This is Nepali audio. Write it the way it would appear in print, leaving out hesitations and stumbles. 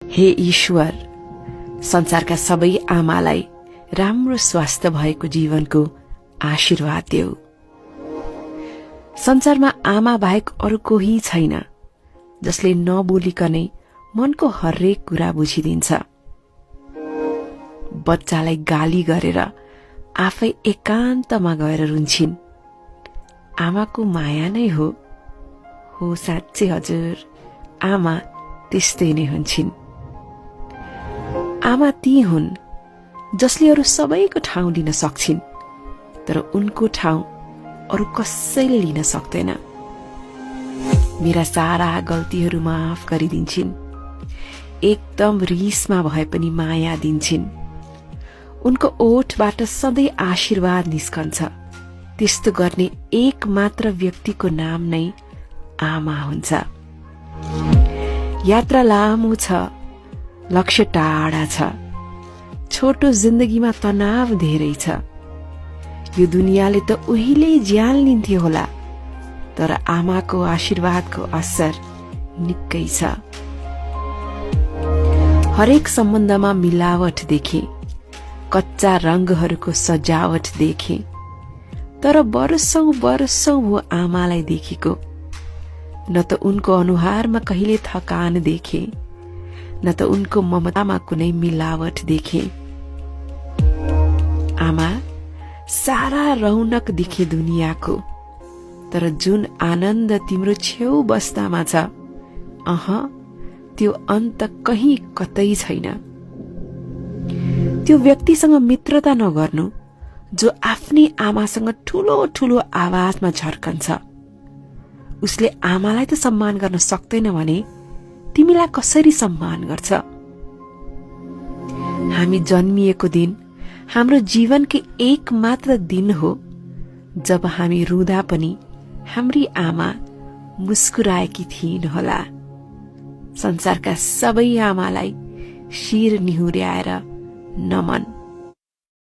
हे ईश्वर, संसारका सबै आमालाई राम्रो स्वास्थ्य भएको जीवनको आशीर्वाद देऊ। संसारमा आमा बाहेक अरू कोही छैन जसले नबोलिकनै मनको हरेक कुरा बुझिदिन्छ। बच्चालाई गाली गरेर आफै एकान्तमा गएर रुन्छिन्। आमाको माया नै हो साँच्चै हजुर, आमा त्यस्तै नै हुन्छन्। आमा ती हुन् जसले अरू सबैको ठाउँ लिन सक्छिन्, तर उनको ठाउँ अरू कसैले लिन सक्दैन। मेरा सारा गल्तीहरू माफ गरिदिन्छिन्। एकदम रिसमा भए पनि माया दिन्छिन्। उनको ओठबाट सधैँ आशीर्वाद निस्कन्छ। त्यस्तो गर्ने एक मात्र व्यक्तिको नाम नै आमा हुन्छ। यात्रा लामो छ, लक्ष्य टाढा छ, छोटो जिन्दगीमा तनाव धेरै छ। यो दुनियाँले त उहिले ज्यान लिन्थ्यो होला, तर आमाको आशीर्वादको असर निकै छ। हरेक सम्बन्धमा मिलावट देखे, कच्चा रंगहरूको सजावट देखे, तर वर्षौं हो आमालाई देखेको। न त उनको अनुहारमा कहिले थकान देखे, न त उनको ममतामा कुनै मिलावट देखे। आमा सारा रौनक देखे दुनियाँको, तर जुन आनन्द तिम्रो छेउ बस्दामा छ, त्यो अन्त कहीं कतै छैन। त्यो व्यक्तिसँग मित्रता नगर्नु जो आफ्नै आमासँग ठूलो ठूलो आवाजमा झर्कन्छ। उसले आमालाई त सम्मान गर्न सक्दैन भने तिमीलाई कसरी सम्मान गर्छ? हामी जन्मिएको दिन हाम्रो जीवनकै एक मात्र दिन हो जब हामी रुँदा पनि हाम्री आमा मुस्कुराएकी थिइन् होला। संसारका सबै आमालाई शिर निहुर्याएर नमन।